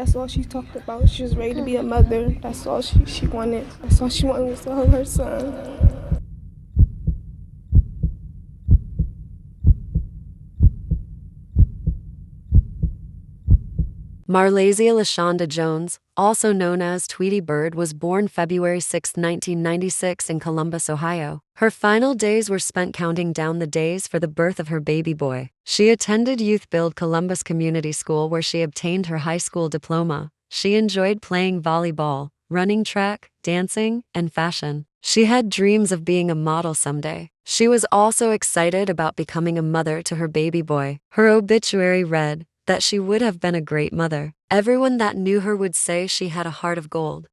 That's all she talked about. She was ready to be a mother. That's all she wanted. That's all she wanted was to hold her son. Marlaizia LaShonda Jones, also known as Tweety Bird, was born February 6, 1996 in Columbus, Ohio. Her final days were spent counting down the days for the birth of her baby boy. She attended Youth Build Columbus Community School, where she obtained her high school diploma. She enjoyed playing volleyball, running track, dancing, and fashion. She had dreams of being a model someday. She was also excited about becoming a mother to her baby boy. Her obituary read that she would have been a great mother. Everyone that knew her would say she had a heart of gold.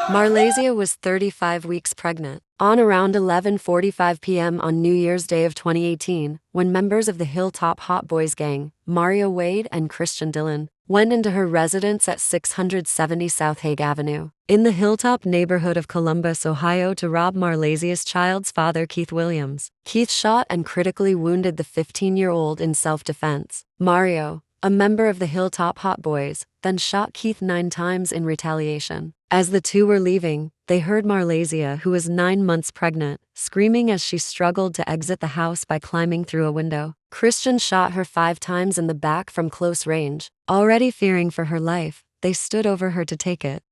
Marlaizia was 35 weeks pregnant. On around 11:45 p.m. on New Year's Day of 2018, when members of the Hilltop Hot Boys gang, Mario Wade and Christian Dillon, went into her residence at 670 South Hague Avenue, in the Hilltop neighborhood of Columbus, Ohio, to rob Marlaizia's child's father, Keith Williams. Keith shot and critically wounded the 15-year-old in self-defense. Mario, a member of the Hilltop Hot Boys, then shot Keith 9 times in retaliation. As the two were leaving, they heard Marlaizia, who was 9 months pregnant, screaming as she struggled to exit the house by climbing through a window. Christian shot her 5 times in the back from close range. Already fearing for her life, they stood over her to take it.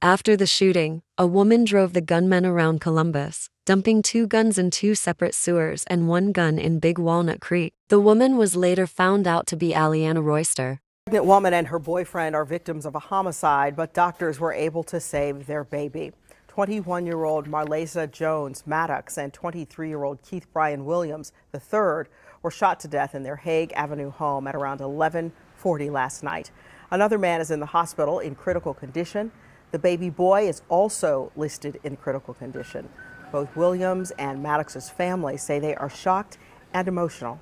After the shooting, a woman drove the gunmen around Columbus, dumping 2 guns in 2 separate sewers and 1 gun in Big Walnut Creek. The woman was later found out to be Aliana Royster. The pregnant woman and her boyfriend are victims of a homicide, but doctors were able to save their baby. 21-year-old Marlaizia Jones Maddox and 23-year-old Keith Brian Williams III were shot to death in their Hague Avenue home at around 11:40 last night. Another man is in the hospital in critical condition. The baby boy is also listed in critical condition. Both Williams and Maddox's family say they are shocked and emotional.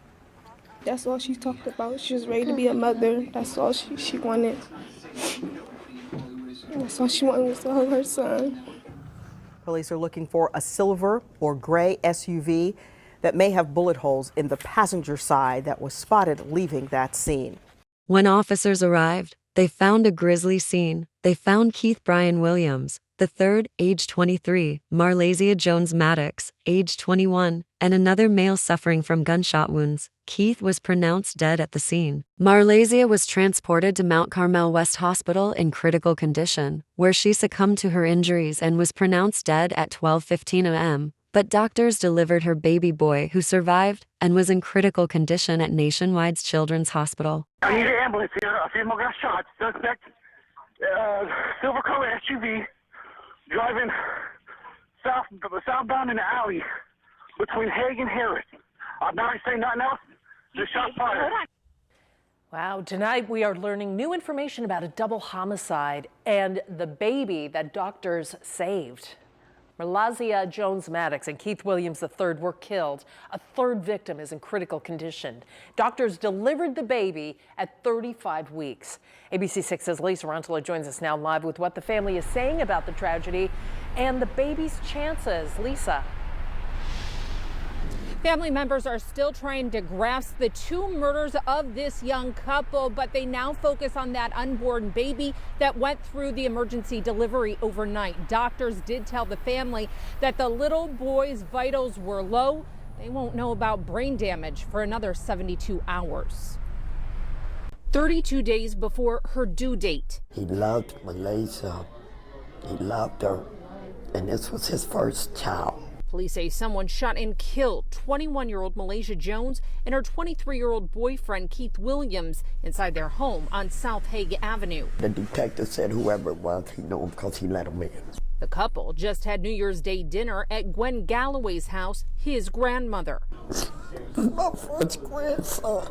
That's all she talked about. She was ready to be a mother. That's all she wanted. That's all she wanted was to hold her son. Police are looking for a silver or gray SUV that may have bullet holes in the passenger side that was spotted leaving that scene. When officers arrived, they found a grisly scene. They found Keith Brian Williams III, age 23, Marlaizia Jones Maddox, age 21, and another male suffering from gunshot wounds. Keith was pronounced dead at the scene. Marlaizia was transported to Mount Carmel West Hospital in critical condition, where she succumbed to her injuries and was pronounced dead at 12:15 a.m. But doctors delivered her baby boy, who survived and was in critical condition at Nationwide's Children's Hospital. I need an ambulance here. A female got shot. Suspect, silver color SUV, driving southbound in the alley between Hague and Harris. I'm not saying nothing else. Just shot fired. Wow, tonight we are learning new information about a double homicide and the baby that doctors saved. Marlazia Jones Maddox and Keith Williams III were killed. A 3rd victim is in critical condition. Doctors delivered the baby at 35 weeks. ABC 6's Lisa Rantola joins us now live with what the family is saying about the tragedy and the baby's chances. Lisa. Family members are still trying to grasp the 2 murders of this young couple, but they now focus on that unborn baby that went through the emergency delivery overnight. Doctors did tell the family that the little boy's vitals were low. They won't know about brain damage for another 72 hours. 32 days before her due date. He loved Marlaizia. He loved her, and this was his first child. Police say someone shot and killed 21-year-old Marlaizia Jones and her 23-year-old boyfriend Keith Williams inside their home on South Hague Avenue. The detective said whoever it was, he knew him because he let him in. The couple just had New Year's Day dinner at Gwen Galloway's house, his grandmother. My first grandson.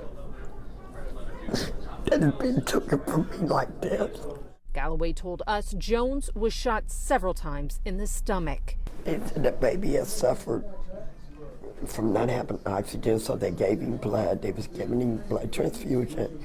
That had been taken from me like this. Galloway told us Jones was shot several times in the stomach. And that baby has suffered from not having oxygen, so they gave him blood. They was giving him blood transfusion.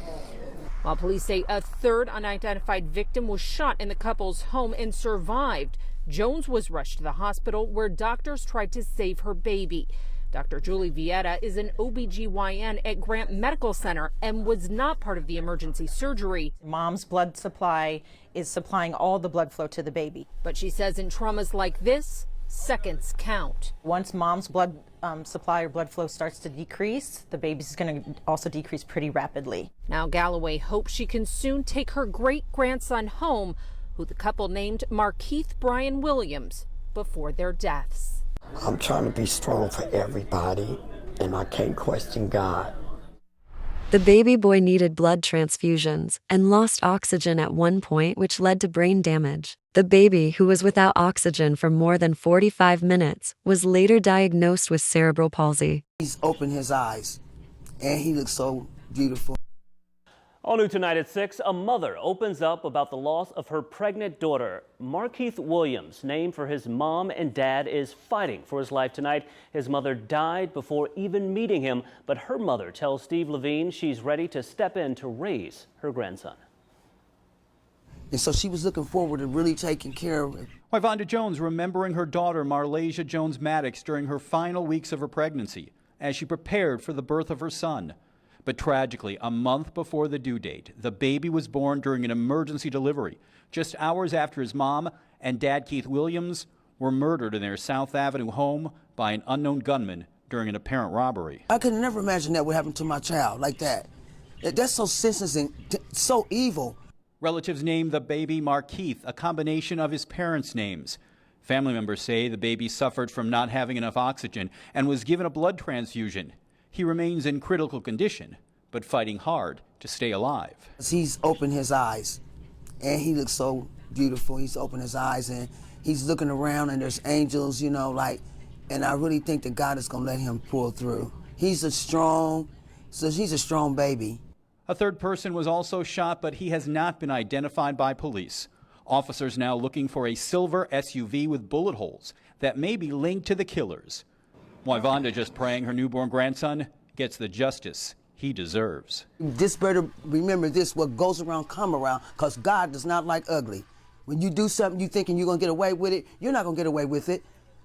While police say a third unidentified victim was shot in the couple's home and survived, Jones was rushed to the hospital where doctors tried to save her baby. Dr. Julie Vieta is an OBGYN at Grant Medical Center and was not part of the emergency surgery. Mom's blood supply is supplying all the blood flow to the baby. But she says in traumas like this, seconds count. Once mom's blood supply or blood flow starts to decrease, the baby's going to also decrease pretty rapidly. Now Galloway hopes she can soon take her great-grandson home, who the couple named Markeith Brian Williams, before their deaths. I'm trying to be strong for everybody, and I can't question God. The baby boy needed blood transfusions and lost oxygen at one point, which led to brain damage. The baby, who was without oxygen for more than 45 minutes, was later diagnosed with cerebral palsy. He's opened his eyes, and he looks so beautiful. All new tonight at 6, a mother opens up about the loss of her pregnant daughter. Markeith Williams, named for his mom and dad, is fighting for his life tonight. His mother died before even meeting him, but her mother tells Steve Levine she's ready to step in to raise her grandson. And so she was looking forward to really taking care of him. Wivonda Jones remembering her daughter Marlaizia Jones-Maddox during her final weeks of her pregnancy as she prepared for the birth of her son. But tragically, a month before the due date, the baby was born during an emergency delivery, just hours after his mom and dad Keith Williams were murdered in their South Avenue home by an unknown gunman during an apparent robbery. I could never imagine that would happen to my child like that. That's so senseless and so evil. Relatives named the baby Markeith, a combination of his parents' names. Family members say the baby suffered from not having enough oxygen and was given a blood transfusion. He remains in critical condition, but fighting hard to stay alive. He's opened his eyes, and he looks so beautiful. He's opened his eyes, and he's looking around, and there's angels, you know, like, and I really think that God is going to let him pull through. He's a strong baby. A third person was also shot, but he has not been identified by police. Officers now looking for a silver SUV with bullet holes that may be linked to the killers. Wivonda just praying her newborn grandson gets the justice he deserves. This better remember this, what goes around come around, because God does not like ugly. When you do something you thinking you're going to get away with it, you're not going to get away with it,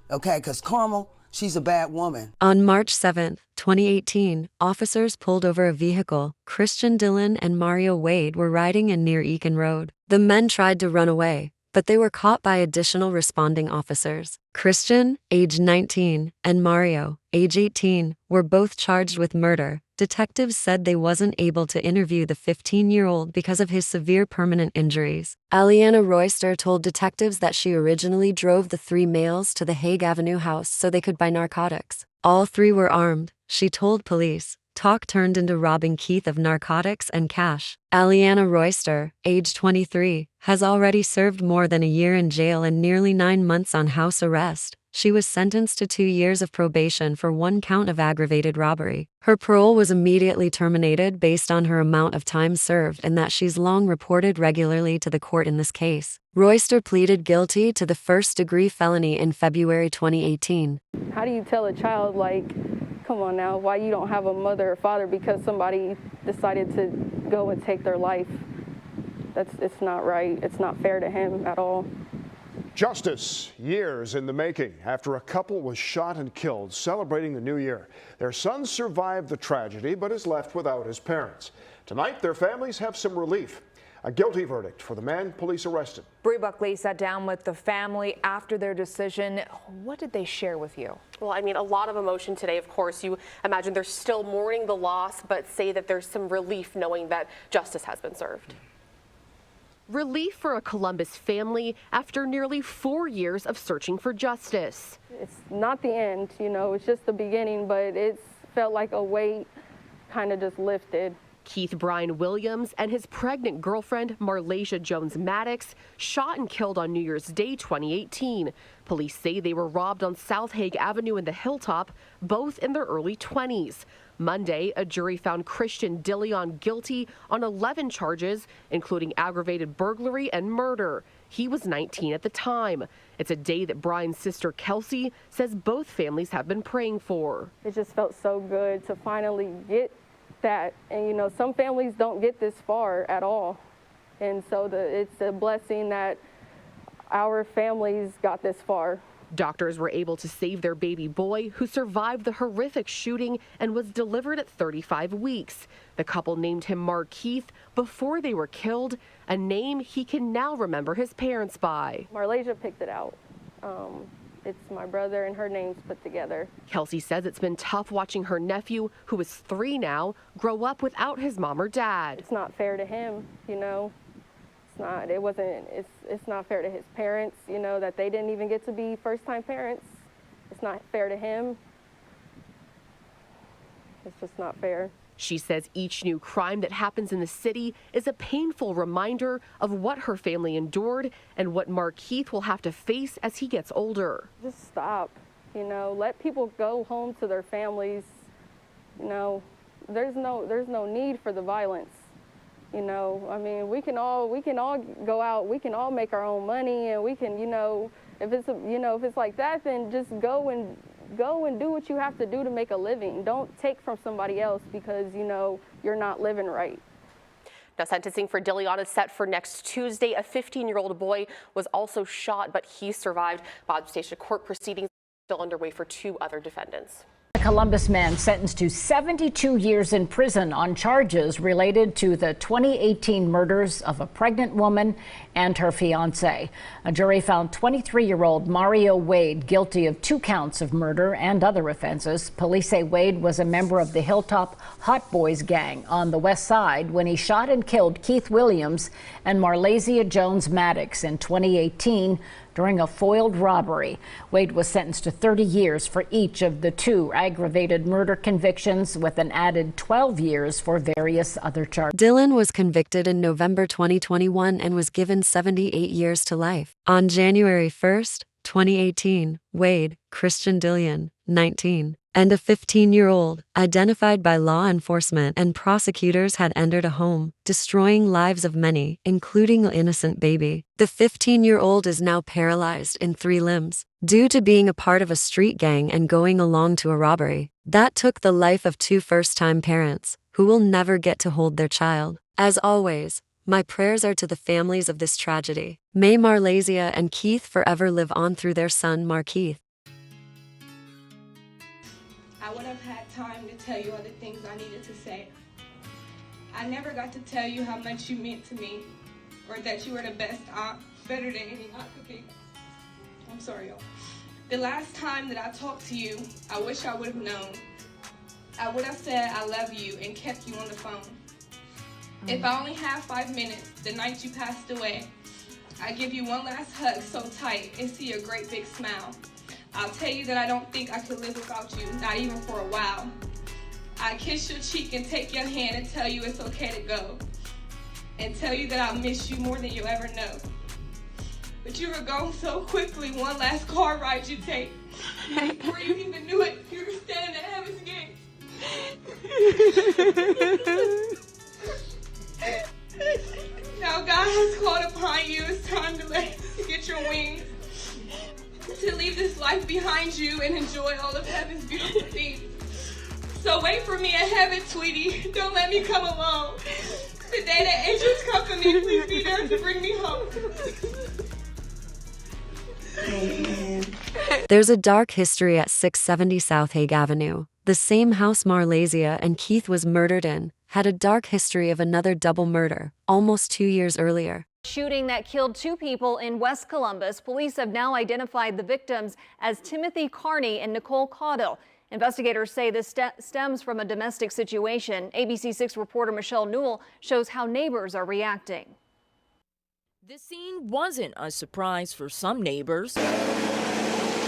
okay? Because Carmel, she's a bad woman. On March 7, 2018, officers pulled over a vehicle. Christian Dillon and Mario Wade were riding in near Eakin Road. The men tried to run away, but they were caught by additional responding officers. Christian, age 19, and Mario, age 18, were both charged with murder. Detectives said they wasn't able to interview the 15-year-old because of his severe permanent injuries. Aliana Royster told detectives that she originally drove the three males to the Hague Avenue house so they could buy narcotics. All three were armed, she told police. Talk turned into robbing Keith of narcotics and cash. Aliana Royster, age 23, has already served more than a year in jail and nearly 9 months on house arrest. She was sentenced to 2 years of probation for 1 count of aggravated robbery. Her parole was immediately terminated based on her amount of time served and that she's long reported regularly to the court in this case. Royster pleaded guilty to the first-degree felony in February 2018. How do you tell a child, like, come on now, why you don't have a mother or father because somebody decided to go and take their life? It's not right. It's not fair to him at all. Justice, years in the making after a couple was shot and killed celebrating the new year. Their son survived the tragedy but is left without his parents. Tonight, their families have some relief. A guilty verdict for the man police arrested. Bree Buckley sat down with the family after their decision. What did they share with you? Well, I mean, a lot of emotion today, of course. You imagine they're still mourning the loss, but say that there's some relief knowing that justice has been served. Relief for a Columbus family after nearly 4 years of searching for justice. It's not the end, you know, it's just the beginning, but it felt like a weight kind of just lifted. Keith Brian Williams and his pregnant girlfriend, Marlaizia Jones-Maddox, shot and killed on New Year's Day 2018. Police say they were robbed on South Hague Avenue in the Hilltop, both in their early 20s. Monday, a jury found Christian Dillon guilty on 11 charges, including aggravated burglary and murder. He was 19 at the time. It's a day that Brian's sister Kelsey says both families have been praying for. It just felt so good to finally get that. And, you know, some families don't get this far at all. And so it's a blessing that our families got this far. Doctors were able to save their baby boy, who survived the horrific shooting and was delivered at 35 weeks. The couple named him Markeith before they were killed, a name he can now remember his parents by. Marlaizia picked it out. It's my brother and her name's put together. Kelsey says it's been tough watching her nephew, who is 3 now, grow up without his mom or dad. It's not fair to him, you know. It's not fair to his parents, you know, that they didn't even get to be first-time parents. It's not fair to him. It's just not fair. She says each new crime that happens in the city is a painful reminder of what her family endured and what Markeith will have to face as he gets older. Just stop, you know, let people go home to their families. You know, there's no need for the violence. You know, I mean, we can all go out, we can all make our own money, and we can, you know, if it's like that, then just go and do what you have to do to make a living. Don't take from somebody else because, you know, you're not living right. Now, sentencing for Dillion is set for next Tuesday. A 15-year-old boy was also shot, but he survived. Boston Station court proceedings still underway for 2 other defendants. A Columbus man sentenced to 72 years in prison on charges related to the 2018 murders of a pregnant woman and her fiancé. A jury found 23-year-old Mario Wade guilty of 2 counts of murder and other offenses. Police say Wade was a member of the Hilltop Hot Boys gang on the west side when he shot and killed Keith Williams and Marlazia Jones Maddox in 2018 during a foiled robbery. Wade was sentenced to 30 years for each of the 2 aggravated murder convictions, with an added 12 years for various other charges. Dillon was convicted in November 2021 and was given 78 years to life. On January 1st, 2018, Wade, Christian Dillon, 19, and a 15-year-old, identified by law enforcement and prosecutors, had entered a home, destroying lives of many, including an innocent baby. The 15-year-old is now paralyzed in 3 limbs due to being a part of a street gang and going along to a robbery that took the life of 2 first-time parents who will never get to hold their child. As always, my prayers are to the families of this tragedy. May Marlaizia and Keith forever live on through their son, Markeith. I would have had time to tell you all the things I needed to say. I never got to tell you how much you meant to me, or that you were the best aunt, better than any aunt could be. I'm sorry, y'all. The last time that I talked to you, I wish I would have known. I would have said I love you and kept you on the phone. If I only had 5 minutes the night you passed away, I'd give you one last hug so tight and see a great big smile. I'll tell you that I don't think I could live without you, not even for a while. I'd kiss your cheek and take your hand and tell you it's okay to go. And tell you that I'll miss you more than you'll ever know. But you were gone so quickly, one last car ride you take. Before you even knew it, you were standing at heaven's gate. Now God has called upon you. It's time to get your wings. To leave this life behind you and enjoy all of heaven's beautiful things. So wait for me in heaven, sweetie. Don't let me come alone. The day that angels come for me, please be there to bring me home. There's a dark history at 670 South Hague Avenue. The same house Marlaizia and Keith was murdered in had a dark history of another double murder almost 2 years earlier. Shooting that killed 2 people in West Columbus. Police have now identified the victims as Timothy Carney and Nicole Caudill. Investigators say this stems from a domestic situation. ABC6 reporter Michelle Newell shows how neighbors are reacting. The scene wasn't a surprise for some neighbors.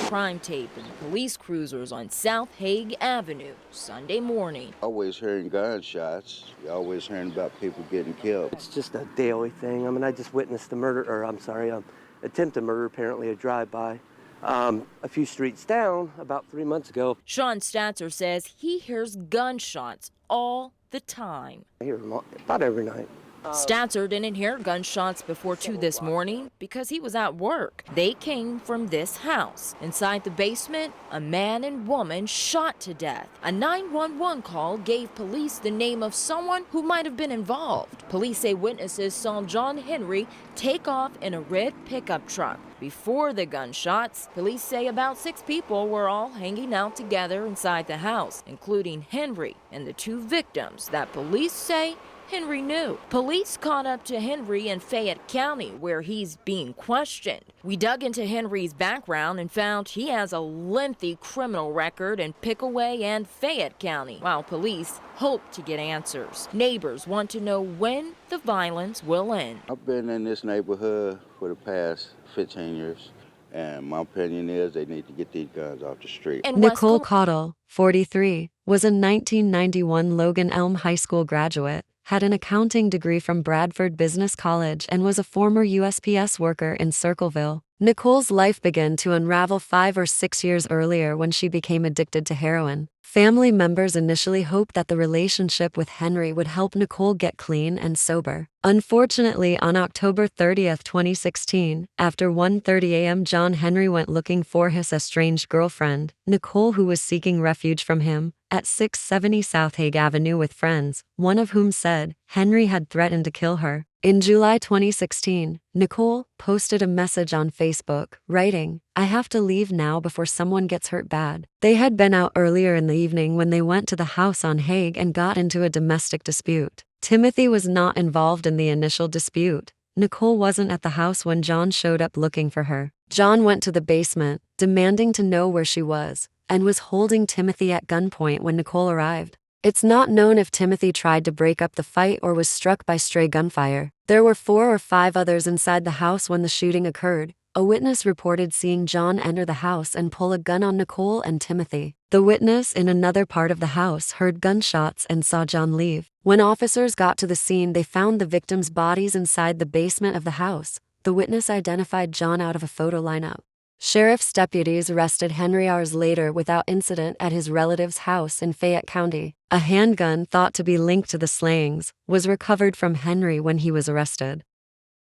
Crime tape and police cruisers on South Hague Avenue Sunday morning. Always hearing gunshots. You're always hearing about people getting killed. It's just a daily thing. I mean, I just witnessed attempted murder, apparently a drive-by, a few streets down about 3 months ago. Sean Statzer says he hears gunshots all the time. I hear them about every night. Statzer didn't hear gunshots before 2 this morning because he was at work. They came from this house. Inside the basement, a man and woman shot to death. A 911 call gave police the name of someone who might have been involved. Police say witnesses saw John Henry take off in a red pickup truck. Before the gunshots, police say about 6 people were all hanging out together inside the house, including Henry and the 2 victims that police say Henry knew. Police caught up to Henry in Fayette County, where he's being questioned. We dug into Henry's background and found he has a lengthy criminal record in Pickaway and Fayette County, while police hope to get answers. Neighbors want to know when the violence will end. I've been in this neighborhood for the past 15 years, and my opinion is they need to get these guns off the street. Nicole Caudill, 43, was a 1991 Logan Elm High School graduate, had an accounting degree from Bradford Business College, and was a former USPS worker in Circleville. Nicole's life began to unravel 5 or 6 years earlier when she became addicted to heroin. Family members initially hoped that the relationship with Henry would help Nicole get clean and sober. Unfortunately, on October 30, 2016, after 1:30 a.m., John Henry went looking for his estranged girlfriend, Nicole, who was seeking refuge from him, at 670 South Hague Avenue with friends, one of whom said Henry had threatened to kill her. In July 2016, Nicole posted a message on Facebook, writing, "I have to leave now before someone gets hurt bad." They had been out earlier in the evening when they went to the house on Hague and got into a domestic dispute. Timothy was not involved in the initial dispute. Nicole wasn't at the house when John showed up looking for her. John went to the basement, demanding to know where she was, and was holding Timothy at gunpoint when Nicole arrived. It's not known if Timothy tried to break up the fight or was struck by stray gunfire. There were 4 or 5 others inside the house when the shooting occurred. A witness reported seeing John enter the house and pull a gun on Nicole and Timothy. The witness in another part of the house heard gunshots and saw John leave. When officers got to the scene, they found the victims' bodies inside the basement of the house. The witness identified John out of a photo lineup. Sheriff's deputies arrested Henry hours later without incident at his relative's house in Fayette County. A handgun thought to be linked to the slayings was recovered from Henry when he was arrested.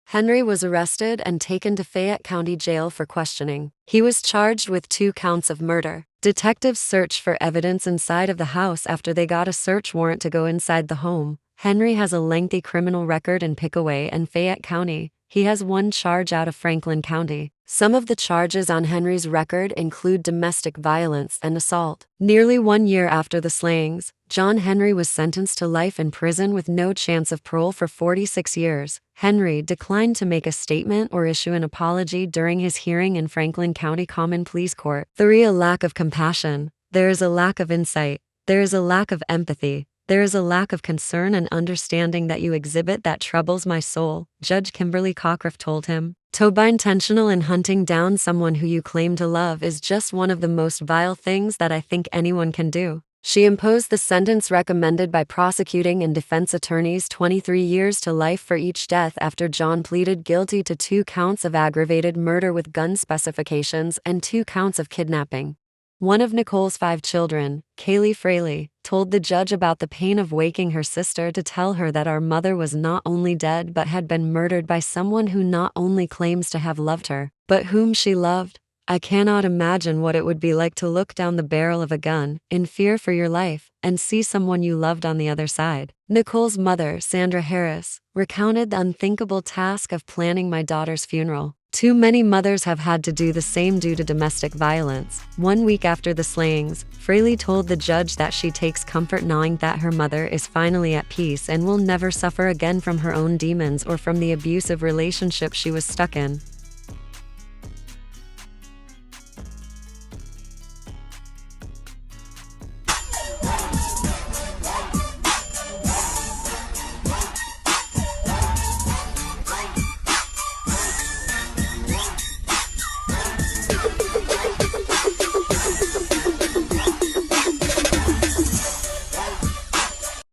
Henry was arrested and taken to Fayette County Jail for questioning. He was charged with 2 counts of murder. Detectives searched for evidence inside of the house after they got a search warrant to go inside the home. Henry has a lengthy criminal record in Pickaway and Fayette County. He has 1 charge out of Franklin County. Some of the charges on Henry's record include domestic violence and assault. Nearly 1 year after the slayings, John Henry was sentenced to life in prison with no chance of parole for 46 years. Henry declined to make a statement or issue an apology during his hearing in Franklin County Common Pleas Court. 3. A lack of compassion. There is a lack of insight. There is a lack of empathy. There is a lack of concern and understanding that you exhibit that troubles my soul, Judge Kimberly Cockcroft told him. To be intentional in hunting down someone who you claim to love is just one of the most vile things that I think anyone can do. She imposed the sentence recommended by prosecuting and defense attorneys, 23 years to life for each death, after John pleaded guilty to 2 counts of aggravated murder with gun specifications and 2 counts of kidnapping. One of Nicole's 5 children, Kaylee Fraley, told the judge about the pain of waking her sister to tell her that our mother was not only dead but had been murdered by someone who not only claims to have loved her, but whom she loved. I cannot imagine what it would be like to look down the barrel of a gun, in fear for your life, and see someone you loved on the other side. Nicole's mother, Sandra Harris, recounted the unthinkable task of planning my daughter's funeral. Too many mothers have had to do the same due to domestic violence. 1 week after the slayings, Fraley told the judge that she takes comfort knowing that her mother is finally at peace and will never suffer again from her own demons or from the abusive relationship she was stuck in.